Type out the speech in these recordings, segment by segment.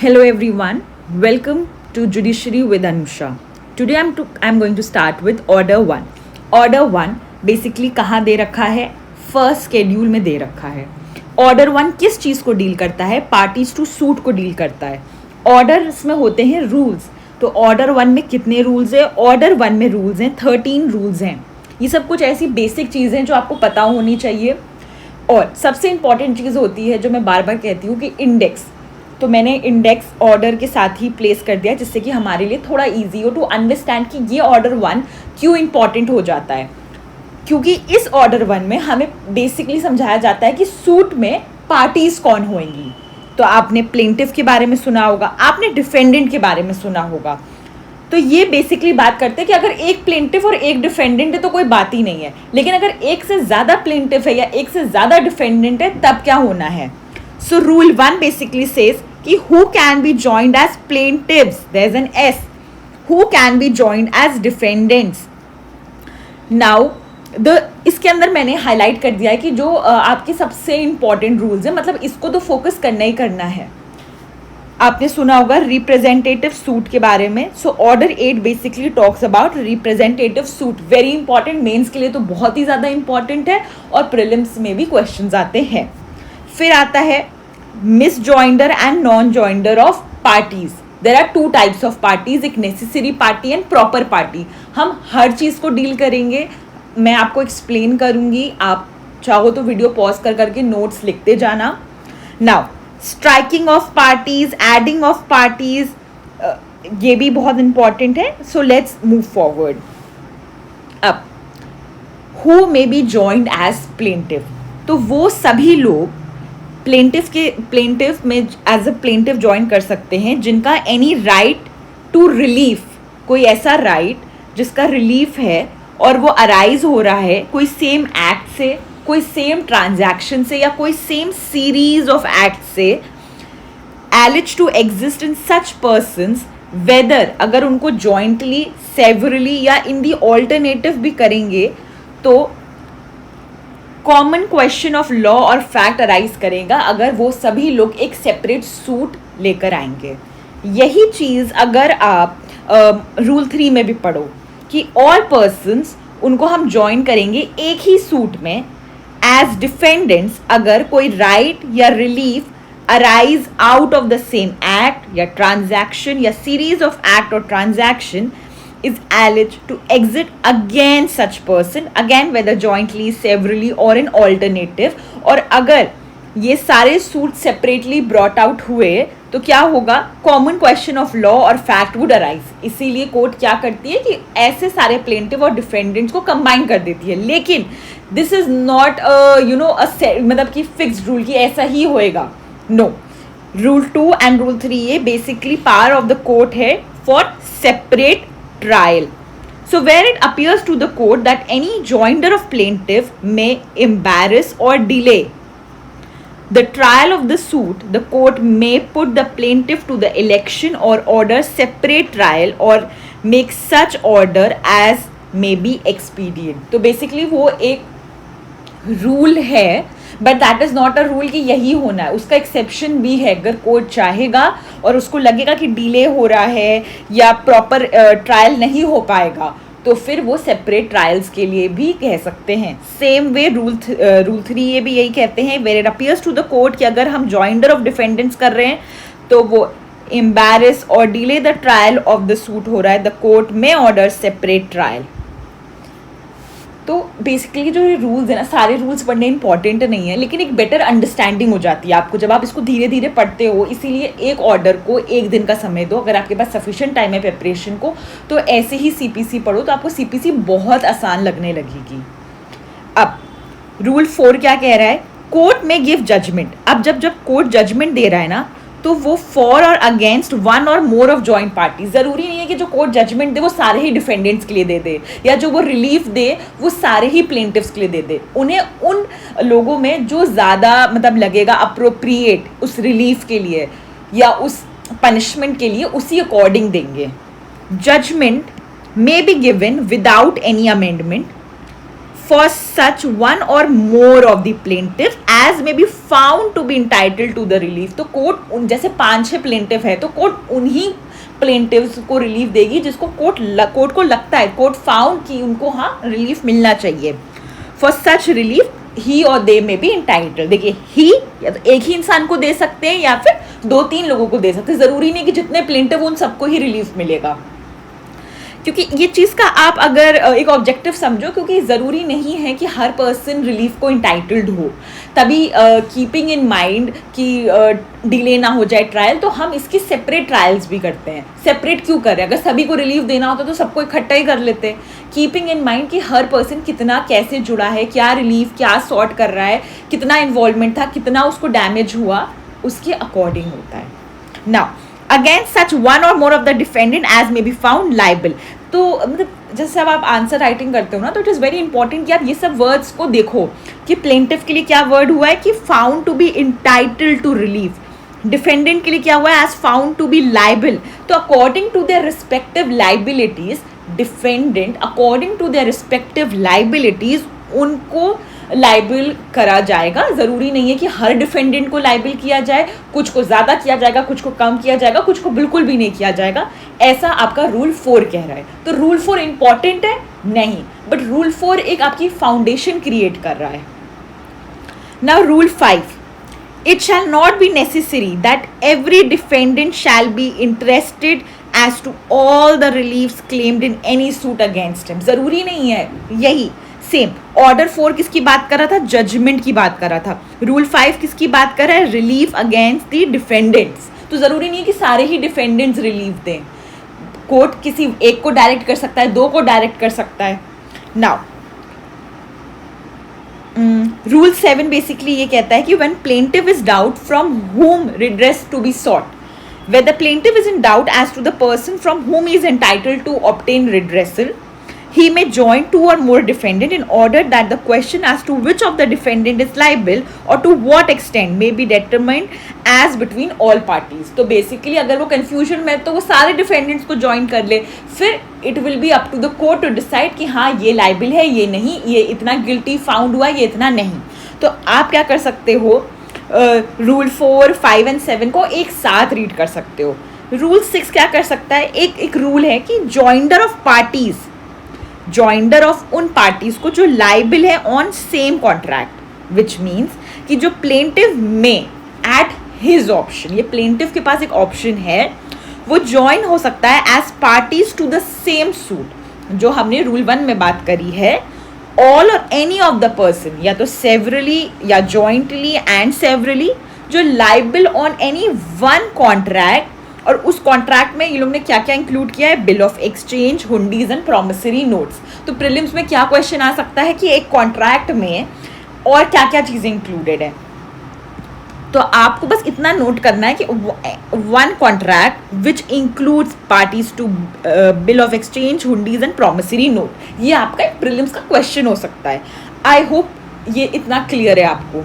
Hello everyone, welcome to Judiciary with Anusha. Today I'm going to start with Order 1. Order 1 basically कहाँ दे रखा है? First schedule में दे रखा है. ऑर्डर 1 किस चीज़ को डील करता है? पार्टीज टू सूट को डील करता है. ऑर्डर्स में होते हैं रूल्स. तो ऑर्डर 1 में कितने रूल्स हैं? ऑर्डर 1 में रूल्स हैं 13 रूल्स हैं. ये सब कुछ ऐसी बेसिक चीज़ें जो आपको पता होनी चाहिए. और सबसे इम्पॉर्टेंट चीज़ होती है जो मैं बार बार कहती हूँ कि इंडेक्स. तो मैंने इंडेक्स ऑर्डर के साथ ही प्लेस कर दिया जिससे कि हमारे लिए थोड़ा इजी हो टू अंडरस्टैंड कि ये ऑर्डर 1 क्यों इम्पॉर्टेंट हो जाता है. क्योंकि इस ऑर्डर 1 में हमें बेसिकली समझाया जाता है कि सूट में पार्टीज कौन होंगी. तो आपने प्लेंटिफ के बारे में सुना होगा, आपने डिफेंडेंट के बारे में सुना होगा. तो ये बेसिकली बात करते हैं कि अगर एक प्लेंटिफ और एक डिफेंडेंट है तो कोई बात ही नहीं है. लेकिन अगर एक से ज़्यादा प्लेंटिफ है या एक से ज़्यादा डिफेंडेंट है तब क्या होना है. सो रूल 1 बेसिकली सेज कि who can be joined as plaintiffs, there's an S, who can be joined as defendants. Now इसके अंदर मैंने हाईलाइट कर दिया है कि जो आपके सबसे इंपॉर्टेंट रूल्स हैं, मतलब इसको तो फोकस करना ही करना है. आपने सुना होगा रिप्रेजेंटेटिव सूट के बारे में. So order 8 basically talks about representative suit. Very important, mains के लिए तो बहुत ही ज़्यादा इंपॉर्टेंट है और प्रीलिम्स में भी क्वेश्चंस आते हैं. फिर आता है misjoinder and non-joinder of parties. There are two types of parties, एक necessary party and proper party. हम हर चीज़ को डील करेंगे, मैं आपको एक्सप्लेन करूँगी. आप चाहो तो वीडियो पॉज कर करके नोट्स लिखते जाना. Now striking off parties, adding of parties, ये भी बहुत इंपॉर्टेंट है. So let's move forward. अब who may be joined as plaintiff. तो वो सभी लोग प्लेंटिफ में एज अ प्लेंटिफ ज्वाइन कर सकते हैं जिनका एनी राइट टू रिलीफ, कोई ऐसा राइट जिसका रिलीफ है और वो अराइज हो रहा है कोई सेम एक्ट से, कोई सेम ट्रांजैक्शन से या कोई सेम सीरीज ऑफ एक्ट से, alleged to exist in such persons whether, अगर उनको जॉइंटली, सेवरली या इन दी ऑल्टरनेटिव भी करेंगे तो कॉमन क्वेश्चन ऑफ लॉ और फैक्ट अराइज करेगा अगर वो सभी लोग एक सेपरेट सूट लेकर आएंगे. यही चीज़ अगर आप रूल 3 में भी पढ़ो कि ऑल पर्सन्स, उनको हम ज्वाइन करेंगे एक ही सूट में एज डिफेंडेंट्स अगर कोई राइट या relief arise out of the same act या ट्रांजैक्शन या सीरीज ऑफ एक्ट और transaction is alleged to exit against such person, again whether jointly, severally or in alternative. और अगर ये सारे सूट सेपरेटली ब्रॉट आउट हुए तो क्या होगा, कॉमन क्वेश्चन ऑफ लॉ और फैक्ट वुड अराइज. इसीलिए कोर्ट क्या करती है कि ऐसे सारे प्लेंटिव और डिफेंडेंट्स को कंबाइन कर देती है. लेकिन दिस इज नॉट मतलब कि फिक्स्ड रूल कि ऐसा ही होएगा. नो, रूल 2 एंड रूल 3 ये basically power of the court है for separate trial. So where it appears to the court that any joinder of plaintiff may embarrass or delay the trial of the suit, the court may put the plaintiff to the election or order separate trial or make such order as may be expedient. तो basically वो एक rule है, but that is not a rule कि यही होना है. उसका exception भी है. अगर कोर्ट चाहेगा और उसको लगेगा कि डिले हो रहा है या प्रॉपर ट्रायल नहीं हो पाएगा तो फिर वो सेपरेट ट्रायल्स के लिए भी कह सकते हैं. सेम वे रूल 3 ये भी यही कहते हैं, where it appears to the court कि अगर हम जॉइंडर ऑफ डिफेंडेंट्स कर रहे हैं तो वो एम्बैरस और delay the trial of the suit हो रहा है, द कोर्ट में ऑर्डर सेपरेट ट्रायल. तो बेसिकली जो ये रूल्स है ना, सारे रूल्स पढ़ने इंपॉर्टेंट नहीं है लेकिन एक बेटर अंडरस्टैंडिंग हो जाती है आपको जब आप इसको धीरे धीरे पढ़ते हो. इसीलिए एक ऑर्डर को एक दिन का समय दो. अगर आपके पास सफिशिएंट टाइम है प्रिपरेशन को तो ऐसे ही सीपीसी पढ़ो तो आपको सीपीसी बहुत आसान लगने लगेगी. अब रूल 4 क्या कह रहा है, कोर्ट में गिव जजमेंट. अब जब कोर्ट जजमेंट दे रहा है ना तो वो फॉर और अगेंस्ट वन और मोर ऑफ जॉइंट पार्टी. ज़रूरी नहीं है कि जो कोर्ट जजमेंट दे वो सारे ही डिफेंडेंट्स के लिए दे दे या जो वो रिलीफ दे वो सारे ही प्लेंटिफ्स के लिए दे दे. उन्हें उन लोगों में जो ज़्यादा मतलब लगेगा अप्रोप्रिएट उस रिलीफ के लिए या उस पनिशमेंट के लिए उसी अकॉर्डिंग देंगे. Judgment may be given without any amendment for such one or more of the plaintiff as may be found to be entitled to the relief. तो कोर्ट जैसे 5-6 प्लेंटिफ है तो कोर्ट उन्हीं प्लेंटिव्स को रिलीफ देगी जिसको कोर्ट को लगता है, कोर्ट फाउंड कि उनको हाँ रिलीफ मिलना चाहिए. फॉर सच रिलीफ ही और दे में बी इंटाइटल्ड. देखिए ही या तो एक ही इंसान को दे सकते हैं या फिर 2-3 लोगों को दे सकते हैं. ज़रूरी नहीं कि जितने प्लेंटिव उन सबको ही रिलीफ मिलेगा, क्योंकि ये चीज़ का आप अगर एक ऑब्जेक्टिव समझो, क्योंकि ज़रूरी नहीं है कि हर पर्सन रिलीफ को इंटाइटल्ड हो. तभी कीपिंग इन माइंड कि डिले ना हो जाए ट्रायल, तो हम इसकी सेपरेट ट्रायल्स भी करते हैं. सेपरेट क्यों करें? अगर सभी को रिलीफ देना होता तो सबको इकट्ठा ही कर लेते. कीपिंग इन माइंड कि हर पर्सन कितना कैसे जुड़ा है, क्या रिलीफ क्या सॉर्ट कर रहा है, कितना इन्वॉल्वमेंट था, कितना उसको डैमेज हुआ, उसके अकॉर्डिंग होता है. नाउ अगेंस्ट सच वन और more of the defendant as may be found liable. तो मतलब जैसे अब आप आंसर राइटिंग करते हो ना, तो इट इज़ वेरी इंपॉर्टेंट कि आप ये सब वर्ड्स को देखो कि प्लेंटिफ के लिए क्या वर्ड हुआ है कि found to be entitled to relief. Defendant के लिए क्या हुआ है? As found to be liable. तो according to their respective liabilities, defendant according to their respective liabilities उनको लाइबल करा जाएगा. ज़रूरी नहीं है कि हर डिफेंडेंट को लाइबल किया जाए, कुछ को ज़्यादा किया जाएगा, कुछ को कम किया जाएगा, कुछ को बिल्कुल भी नहीं किया जाएगा. ऐसा आपका रूल 4 कह रहा है. तो रूल 4 इंपॉर्टेंट है नहीं, बट रूल 4 एक आपकी फाउंडेशन क्रिएट कर रहा है. Now rule 5, it shall not be necessary that every defendant shall be interested as to all the reliefs claimed in any suit against him. ज़रूरी नहीं है. यही सेम ऑर्डर 4 किसकी बात कर रहा था? जजमेंट की बात कर रहा था. रूल 5 किसकी बात कर रहा है? Relief against the defendants. तो ज़रूरी नहीं है कि सारे ही डिफेंडेंट्स रिलीफ दें. कोर्ट किसी एक को डायरेक्ट कर सकता है, 2 को डायरेक्ट कर सकता है. नाउ रूल 7 बेसिकली ये कहता है कि when plaintiff is doubt from whom redress to be sought, where the plaintiff is in doubt as to the person from whom he is entitled to obtain redressal, he may join 2 or more defendant in order that the question as to which of the defendant is liable or to what extent may be determined as between all parties. तो basically अगर वो confusion में तो वो सारे defendants को join कर ले, फिर it will be up to the court to decide कि हाँ ये लाइबल है, ये नहीं, ये इतना गिल्टी फाउंड हुआ, ये इतना नहीं. तो आप क्या कर सकते हो? रूल 4, 5 एंड 7 को एक साथ रीड कर सकते हो. रूल 6 क्या कर सकता है? एक रूल है कि joinder of parties, joinder of उन पार्टीज को जो लाइबल है on same contract, which means कि जो प्लेंटिव में एट हिज ऑप्शन, ये प्लेंटिव के पास एक ऑप्शन है, वो ज्वाइन हो सकता है as parties to the same suit, जो हमने रूल 1 में बात करी है. ऑल और एनी ऑफ द पर्सन, या तो सेवरली या जॉइंटली एंड सेवरली, जो liable on any one contract. और उस कॉन्ट्रैक्ट में ये लोग ने क्या क्या इंक्लूड किया है? Bill of exchange, hundis and promissory notes. तो प्रीलिम्स में क्या क्वेश्चन आ सकता है कि एक कॉन्ट्रैक्ट में और क्या क्या चीज़ें इंक्लूडेड है. तो आपको बस इतना नोट करना है कि one contract which includes parties to bill of exchange, hundis and promissory note. ये आपका एक प्रीलिम्स का क्वेश्चन हो सकता है. आई होप ये इतना क्लियर है आपको.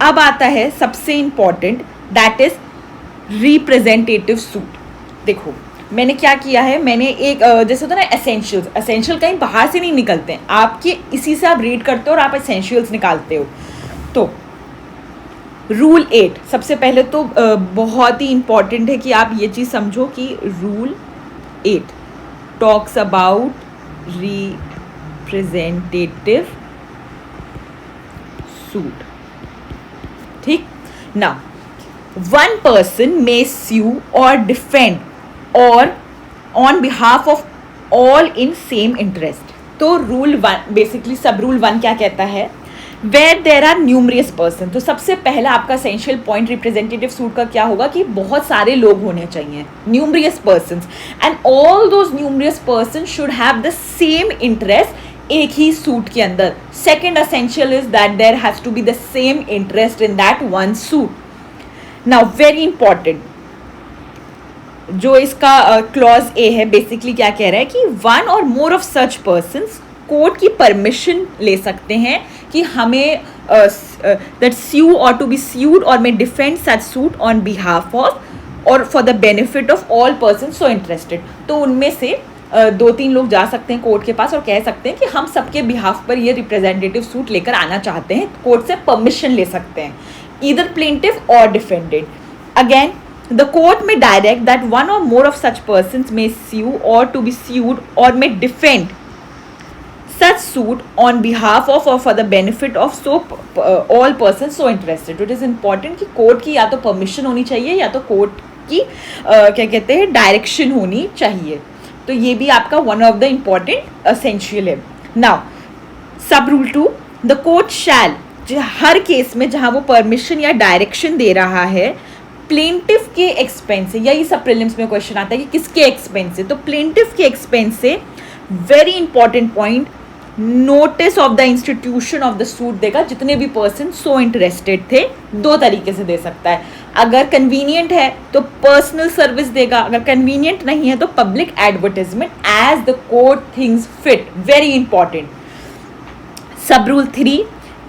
अब आता है सबसे important, that is representative suit. देखो मैंने क्या किया है, मैंने एक जैसे होता है ना एसेंशियल कहीं बाहर से नहीं निकलते हैं, आपके इसी से आप रीड करते हो और आप एसेंशियल्स निकालते हो. तो रूल 8 सबसे पहले तो बहुत ही इंपॉर्टेंट है कि आप ये चीज़ समझो कि rule 8 talks about representative suit. ठीक ना, one person may sue or defend or on behalf of all in same interest. तो रूल 1 बेसिकली सब रूल 1 क्या कहता है? where there are numerous person. तो सबसे पहला आपका एसेंशियल पॉइंट रिप्रेजेंटेटिव सूट का क्या होगा कि बहुत सारे लोग होने चाहिए, numerous persons, and all those numerous persons should have the same interest एक ही सूट के अंदर. Second essential is that there has to be the same interest in that one suit. Now very important, जो इसका clause A है basically क्या कह रहा है कि वन और more of such persons court की परमिशन ले सकते हैं कि हमें दैट स्यू और to be sued or may defend such suit on behalf of or for the benefit of all person so interested. तो उनमें से 2-3 लोग जा सकते हैं कोर्ट के पास और कह सकते हैं कि हम सबके बिहाफ पर ये रिप्रेजेंटेटिव सूट लेकर आना चाहते हैं, कोर्ट से परमिशन ले सकते हैं, ईदर प्लेंटिफ और defended. Again the court may direct that one or more of such persons may sue or to be sued or may defend such suit on behalf of or for the benefit of all persons so interested. It is important कि court की या तो permission होनी चाहिए या तो court की क्या कहते हैं डायरेक्शन होनी चाहिए. तो ये भी आपका one of the important essential है. नाउ सब rule 2, the court shell, her case में जहाँ वो परमिशन या डायरेक्शन दे रहा है प्लेंटिफ के एक्सपेंस से, यही सब प्रीलिम्स में क्वेश्चन आता है कि किसके एक्सपेंस से, तो प्लेंटिफ के एक्सपेंस से very important point, notice of the institution of the suit देगा जितने भी पर्सन सो इंटरेस्टेड थे. 2 तरीके से दे सकता है, अगर कन्वीनियंट है तो पर्सनल सर्विस देगा, अगर कन्वीनियंट नहीं है तो public advertisement as the court thinks fit. Very important. Sub rule 3,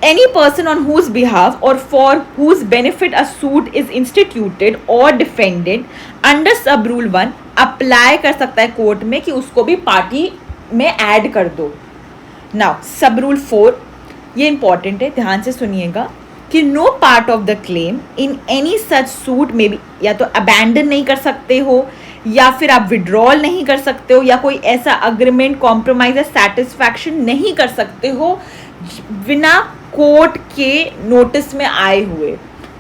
any person on whose behalf or for whose benefit a suit is instituted or defended under sub rule 1 apply कर सकता है court में कि उसको भी party में add कर दो. नाउ सब रूल 4, ये इंपॉर्टेंट है, ध्यान से सुनिएगा कि no part of the claim in any such suit में भी या तो अबैंडन नहीं कर सकते हो या फिर आप विड्रॉल नहीं कर सकते हो या कोई ऐसा अग्रीमेंट, कॉम्प्रोमाइज या सेटिस्फैक्शन नहीं कर सकते हो बिना कोर्ट के नोटिस में आए हुए.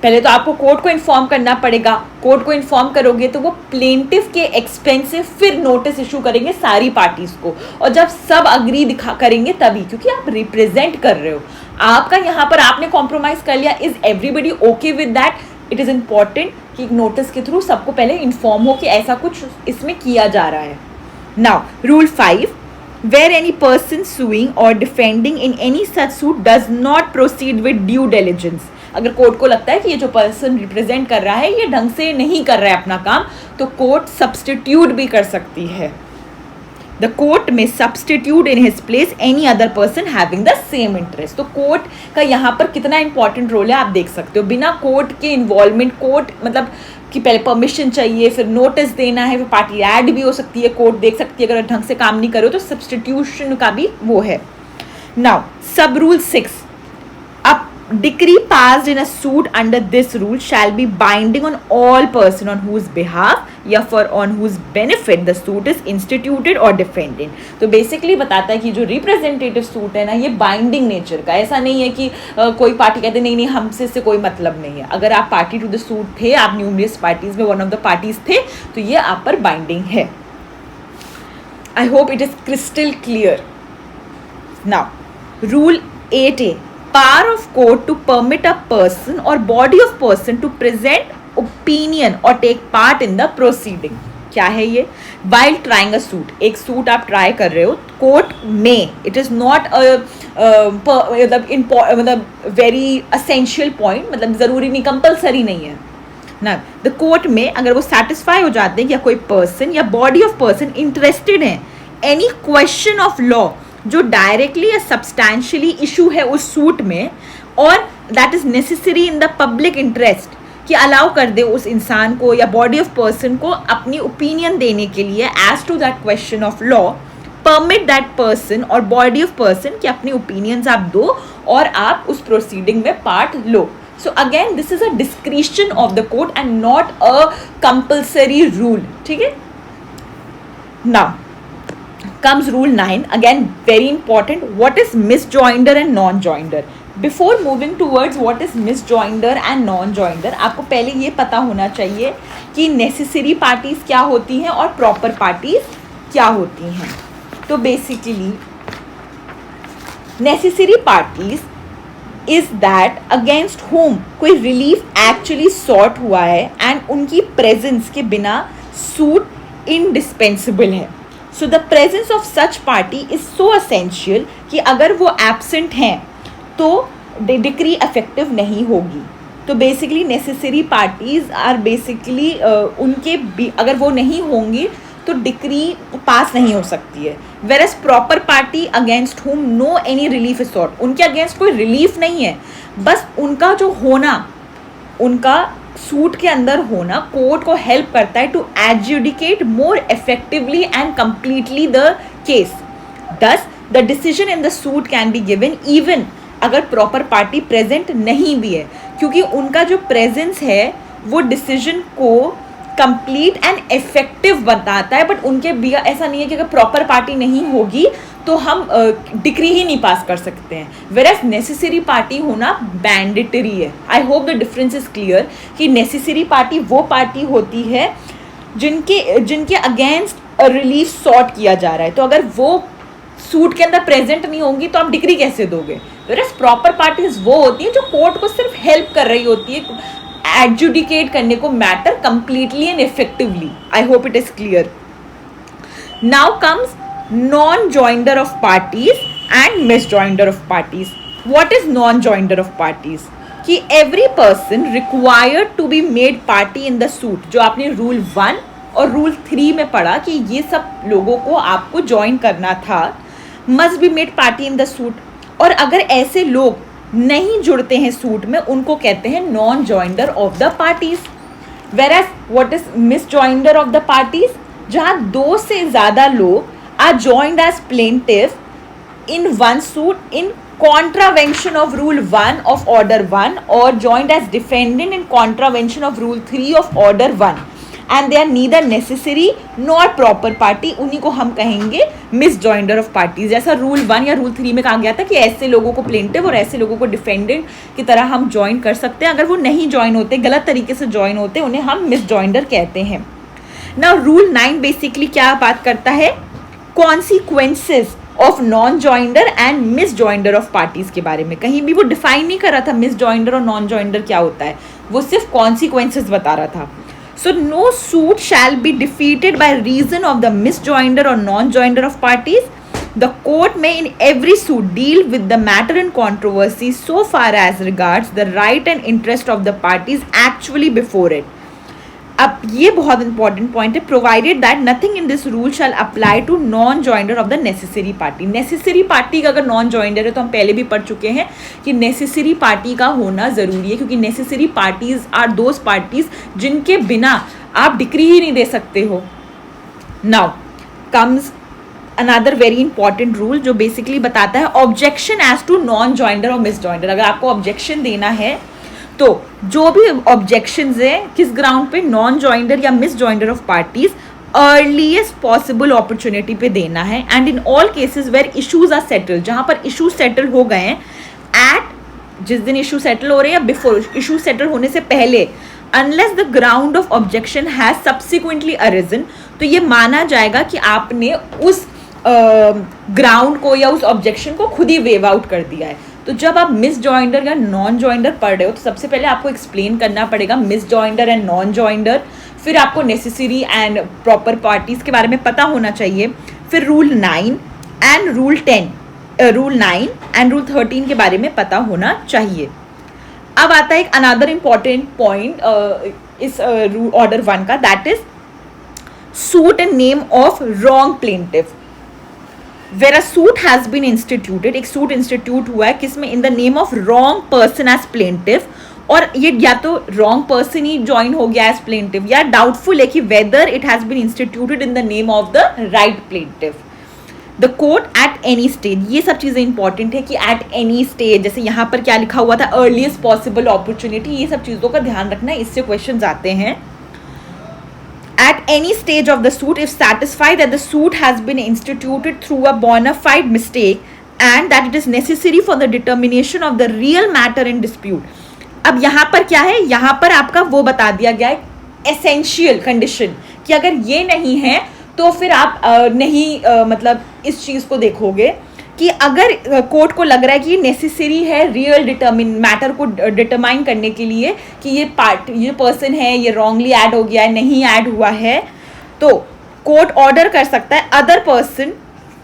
पहले तो आपको कोर्ट को इन्फॉर्म करना पड़ेगा, कोर्ट को इन्फॉर्म करोगे तो वो प्लेंटिफ के एक्सपेंस से फिर नोटिस इशू करेंगे सारी पार्टीज को, और जब सब अग्री करेंगे तभी, क्योंकि आप रिप्रेजेंट कर रहे हो. आपका यहाँ पर आपने कॉम्प्रोमाइज कर लिया, is everybody okay with that? It is important कि नोटिस के थ्रू सबको पहले इन्फॉर्म हो कि ऐसा कुछ इसमें किया जा रहा है. Now rule 5, where any person suing or defending in any such suit does not proceed with due diligence. अगर कोर्ट को लगता है कि ये जो पर्सन रिप्रेजेंट कर रहा है ये ढंग से नहीं कर रहा है अपना काम, तो कोर्ट सब्स्टिट्यूट भी कर सकती है. The court may substitute in his place any other person having the same interest. तो कोर्ट का यहाँ पर कितना इंपॉर्टेंट रोल है आप देख सकते हो. बिना कोर्ट के इन्वॉल्वमेंट, कोर्ट मतलब कि पहले परमिशन चाहिए, फिर नोटिस देना है, फिर पार्टी ऐड भी हो सकती है, कोर्ट देख सकती है अगर ढंग से काम नहीं करो तो सब्स्टिट्यूशन का भी वो है. नाउ सब रूल 6, अब decree passed in a suit under this rule shall be binding on all person on whose behalf या for on whose benefit the suit is instituted or defended. तो बेसिकली बताता है कि जो रिप्रेजेंटेटिव सूट है ना ये बाइंडिंग नेचर का, ऐसा नहीं है कि कोई पार्टी कहते नहीं नहीं हमसे इससे कोई मतलब नहीं है. अगर आप पार्टी टू द सूट थे, आप न्यूमरियस पार्टीज में वन ऑफ द पार्टीज थे, तो ये आप पर बाइंडिंग है. I hope it is crystal clear. Now rule 8A, power of court to permit a person or body of person to present opinion or take part in the proceeding. क्या है ये? While trying a suit, एक suit आप try कर रहे हो court में, it is not मतलब वेरी असेंशियल पॉइंट, मतलब ज़रूरी नहीं, कंपल्सरी नहीं है ना. द कोर्ट में अगर वो सेटिस्फाई हो जाते हैं या कोई पर्सन या बॉडी ऑफ पर्सन इंटरेस्टेड है एनी क्वेश्चन ऑफ लॉ जो डायरेक्टली या सब्सटैंशियली इशू है उस सूट में, और that is necessary in the public interest, कि अलाउ कर दे उस इंसान को या बॉडी ऑफ पर्सन को अपनी ओपिनियन देने के लिए as to that question of law, permit that person और बॉडी ऑफ पर्सन कि अपनी ओपिनियंस आप दो और आप उस प्रोसीडिंग में part low. So again this is a discretion of the court and not a compulsory rule. ठीक है. Now comes rule 9, again very important, what is misjoinder and non-joinder. Before moving towards what is misjoinder and non-joinder, आपको पहले ये पता होना चाहिए कि necessary parties क्या होती हैं और proper parties क्या होती हैं. तो basically necessary parties is that against whom कोई relief actually sought हुआ है and उनकी presence के बिना suit indispensable है. So the presence of such party is so essential कि अगर वो एब्सेंट हैं तो डिक्री इफेक्टिव नहीं होगी. तो basically necessary parties are basically उनके अगर वो नहीं होंगी तो डिक्री पास नहीं हो सकती है. Whereas proper party against whom no any relief is sought, उनके अगेंस्ट कोई रिलीफ नहीं है, बस उनका जो होना, उनका सूट के अंदर होना कोर्ट को हेल्प करता है to adjudicate more effectively and completely the case. Thus the decision in the suit can be given even अगर प्रॉपर पार्टी प्रेजेंट नहीं भी है, क्योंकि उनका जो प्रेजेंस है वो डिसीजन को कंप्लीट एंड इफेक्टिव बताता है. बट उनके भी ऐसा नहीं है कि अगर प्रॉपर पार्टी नहीं होगी तो हम डिक्री ही नहीं पास कर सकते हैं. वेरएज नेसेसरी पार्टी होना मैंडेटरी है. I hope the difference is clear कि नेसेसरी पार्टी वो पार्टी होती है जिनके अगेंस्ट रिलीफ सॉर्ट किया जा रहा है. तो अगर वो सूट के अंदर प्रेजेंट नहीं होंगी तो आप डिक्री कैसे दोगे. वेरएज प्रॉपर पार्टीज वो होती है जो कोर्ट को सिर्फ हेल्प कर रही होती है एडजुडिकेट करने को matter completely and effectively. I hope it is clear. Now comes non-joinder of parties and misjoinder of parties. What is non-joinder of parties? कि every person required to be made party in the suit. जो आपने rule 1 और rule 3 में पढ़ा कि ये सब लोगों को आपको ज्वाइन करना था, must be made party in the suit. और अगर ऐसे लोग नहीं जुड़ते हैं सूट में उनको कहते हैं non-joinder of the parties. Whereas what is misjoinder of the parties? जहाँ 2 से ज़्यादा लोग are joined as plaintiff in one suit in contravention of rule 1 of order 1 or joined as defendant in contravention of rule 3 of order 1 and they are neither necessary nor proper party. उन्हीं को हम कहेंगे misjoinder of parties. जैसा rule 1 या rule 3 में कहा गया था कि ऐसे लोगों को plaintiff और ऐसे लोगों को defendant की तरह हम join कर सकते हैं. अगर वो नहीं join होते, गलत तरीके से join होते, उन्हें हम misjoinder कहते हैं. Now रूल 9 बेसिकली क्या बात करता है, consequences of non joinder and miss joinder of parties के बारे में. कहीं भी वो डिफाइन नहीं कर रहा था मिस जॉइंडर और नॉन जॉइंडर क्या होता है, वो सिर्फ कॉन्सिक्वेंसेज बता रहा था. So no suit shall be defeated by reason of the misjoinder और non joinder of parties. The court may in every suit deal with the matter in controversy so far as regards the right and interest of the parties actually before it. अब ये बहुत important point है. Provided that nothing in this rule shall apply to non joinder of the necessary party. Necessary party का अगर non joinder है तो हम पहले भी पढ़ चुके हैं कि नेसेसरी पार्टी का होना ज़रूरी है, क्योंकि necessary parties are those parties जिनके बिना आप डिक्री ही नहीं दे सकते हो. Now comes another very important rule जो बेसिकली बताता है objection as to non joinder और मिस जॉइंडर. अगर आपको ऑब्जेक्शन देना है तो जो भी ऑब्जेक्शंस है किस ग्राउंड पे, नॉन जॉइंडर या misjoinder of parties, earliest possible opportunity पे देना है. And in all cases where issues are settle, जहाँ पर इशू सेटल हो गए हैं, एट जिस दिन इशू सेटल हो रहे हैं या बिफोर इशू सेटल होने से पहले, unless the ground of objection has subsequently arisen, तो ये माना जाएगा कि आपने उस ग्राउंड को या उस ऑब्जेक्शन को खुद ही वेव आउट कर दिया है. तो जब आप मिस जॉइंडर या नॉन जॉइंडर पढ़ रहे हो तो सबसे पहले आपको एक्सप्लेन करना पड़ेगा miss joinder and non joinder. फिर आपको नेसेसरी एंड प्रॉपर पार्टीज के बारे में पता होना चाहिए. फिर रूल 9 एंड रूल 13 के बारे में पता होना चाहिए. अब आता है एक अनदर इम्पॉर्टेंट पॉइंट इस ऑर्डर 1 का, that is suit in name of wrong plaintiff. Where a suit has been instituted, एक सूट इंस्टीट्यूट हुआ है किसमें, in the name of wrong person as plaintiff, और ये या तो रॉन्ग पर्सन ही ज्वाइन हो गया एज प्लेंटिफ या डाउटफुल है कि whether it has been instituted in the name of the right plaintiff. The court at any stage, ये सब चीज़ें इंपॉर्टेंट है कि एट एनी स्टेज, जैसे यहाँ पर क्या लिखा हुआ था, अर्लीस्ट पॉसिबल अपॉर्चुनिटी, ये सब चीज़ों का ध्यान रखना, इससे क्वेश्चन आते हैं. At any stage of the suit, if satisfied that the suit has been instituted through a bona fide mistake and that it is necessary for the determination of the real matter in dispute. अब यहाँ पर क्या है, यहाँ पर आपका वो बता दिया गया है एसेंशियल कंडीशन कि अगर ये नहीं है तो फिर आप नहीं मतलब इस चीज़ को देखोगे कि अगर कोर्ट को लग रहा है कि ये नेसेसरी है रियल मैटर को डिटरमाइन करने के लिए कि ये पर्सन है ये रॉन्गली ऐड हो गया है, नहीं ऐड हुआ है, तो कोर्ट ऑर्डर कर सकता है अदर पर्सन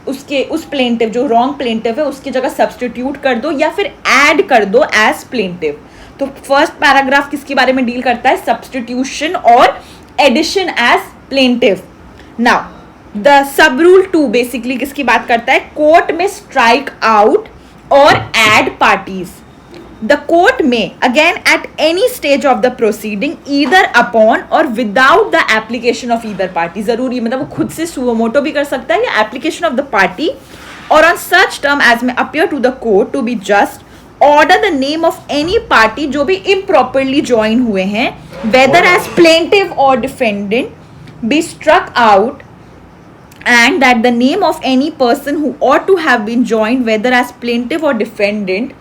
उसके उस प्लेंटिफ जो रॉन्ग प्लेंटिफ है उसकी जगह सब्सटीट्यूट कर दो या फिर ऐड कर दो एज प्लेंटिफ. तो फर्स्ट पैराग्राफ किसके बारे में डील करता है, सब्सटीट्यूशन और addition as plaintiff. Now the sub rule 2 basically किसकी बात करता है, कोर्ट में स्ट्राइक आउट और add parties. The court may again at any stage of the proceeding either upon or without the application of either party, जरूरी मतलब वो खुद से suo motu भी कर सकता है या application of the party, or on such term as may appear to the court to be just, order the name of any party जो भी improperly join हुए हैं, whether as plaintiff or defendant, be struck out, and that the name of any person who ought to have been joined, whether as plaintiff or defendant,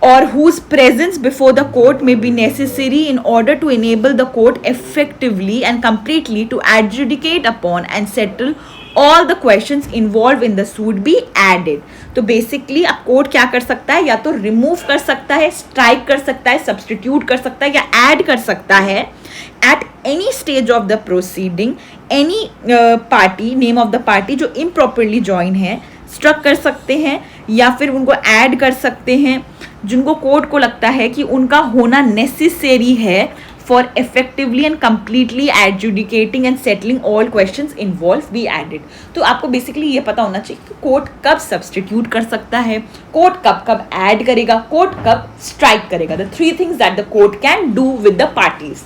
or whose presence before the court may be necessary in order to enable the court effectively and completely to adjudicate upon and settle all the questions involved in the suit be added. तो basically अब court क्या कर सकता है, या तो remove कर सकता है, स्ट्राइक कर सकता है, सब्सटीट्यूट कर सकता है, या ऐड कर सकता है eight any stage of the proceeding any party, name of the party जो इम्प्रॉपरली ज्वाइन है, स्ट्रक कर सकते हैं या फिर उनको ऐड कर सकते हैं जिनको कोर्ट को लगता है कि उनका होना नेसेसरी है for effectively and completely adjudicating and settling all questions involve be added. तो आपको बेसिकली ये पता होना चाहिए कि कोर्ट कब सब्सटीट्यूट कर सकता है, कोर्ट कब कब ऐड करेगा, कोर्ट कब स्ट्राइक करेगा. The three things that the court can do with the parties.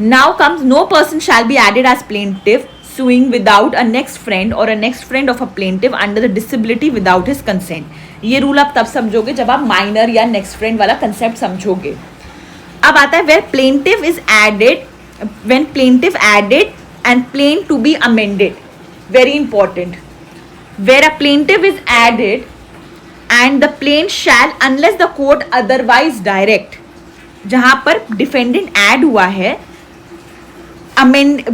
Now comes no person shall be added as plaintiff suing without a next friend or a next friend of a plaintiff under the disability without his consent. ये rule आप तब समझोगे जब आप minor या next friend वाला concept समझोगे. अब आता है where plaintiff is added, when plaintiff added and plain to be amended. Very important. Where a plaintiff is added and the plain shall unless the court otherwise direct, जहाँ पर defendant add हुआ है,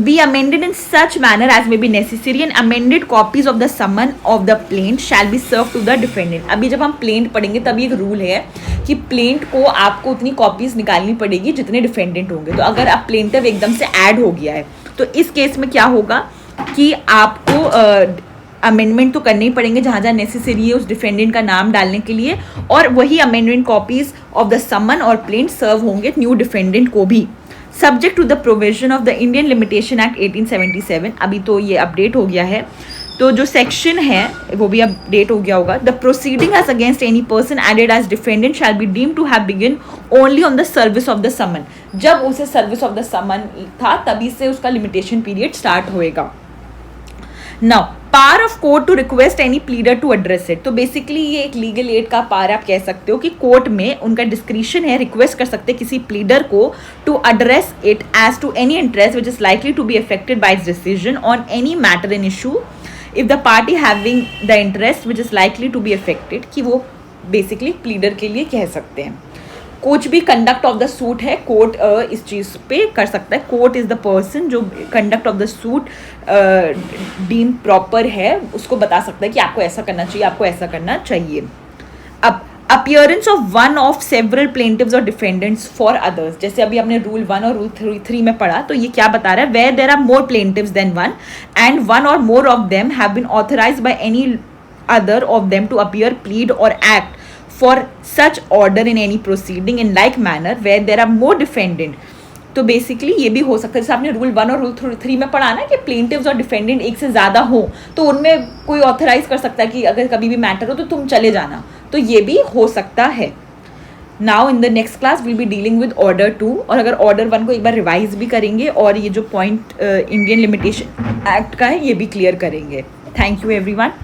be amended in such manner as may be necessary, and amended copies of the summon of the plaint shall be served to the defendant. अभी जब हम plaint पढ़ेंगे तभी एक रूल है कि प्लेंट को आपको उतनी कॉपीज निकालनी पड़ेगी जितने डिफेंडेंट होंगे. तो अगर आप प्लेंटिव एकदम से ऐड हो गया है तो इस केस में क्या होगा कि आपको अमेंडमेंट तो करने ही पड़ेंगे जहाँ जहाँ नेसेसरी है उस डिफेंडेंट का नाम डालने के लिए, और वही amendment copies of the summon और प्लेंट सर्व होंगे न्यू डिफेंडेंट को भी, subject to the provision of the Indian limitation act 1877. अभी तो ये अपडेट हो गया है, तो जो सेक्शन है वो भी अपडेट हो गया होगा. The proceeding as against any person added as defendant shall be deem to have begin only on the service of the summon. जब उसे सर्विस ऑफ द समन था तभी से उसका लिमिटेशन पीरियड स्टार्ट होएगा. Now power of court to request any pleader to address it. तो basically ये एक लीगल एड का पावर आप कह सकते हो कि कोर्ट में उनका डिस्क्रिशन है, रिक्वेस्ट कर सकते हैं किसी प्लीडर को to address it as to any interest which is likely to be affected by its decision on any matter in issue if the party having the interest which is likely to be affected, कि वो basically pleader के लिए कह सकते हैं. कुछ भी conduct of the suit है कोर्ट इस चीज़ पे कर सकता है. कोर्ट इज़ द पर्सन जो conduct of the suit deem proper है, उसको बता सकता है कि आपको ऐसा करना चाहिए, आपको ऐसा करना चाहिए. अब appearance of one of several plaintiffs or defendants for others, जैसे अभी आपने रूल 1 और रूल 3 में पढ़ा, तो ये क्या बता रहा है, where there are more plaintiffs than one and one और more of them have been authorized by any other of them to appear, plead or act for such order in any proceeding in like manner where there are more defendant. तो basically ये भी हो सकता है, जैसे आपने rule 1 और rule 3 में पढ़ा ना कि प्लेंटिव्स और डिफेंडेंट एक से ज़्यादा हो तो उनमें कोई ऑथराइज कर सकता है कि अगर कभी भी मैटर हो तो तुम चले जाना, तो ये भी हो सकता है. Now in the next class will be dealing with order 2, और अगर ऑर्डर 1 को एक बार रिवाइज भी करेंगे और ये जो पॉइंट इंडियन लिमिटेशन एक्ट का है ये भी क्लियर करेंगे. Thank you everyone.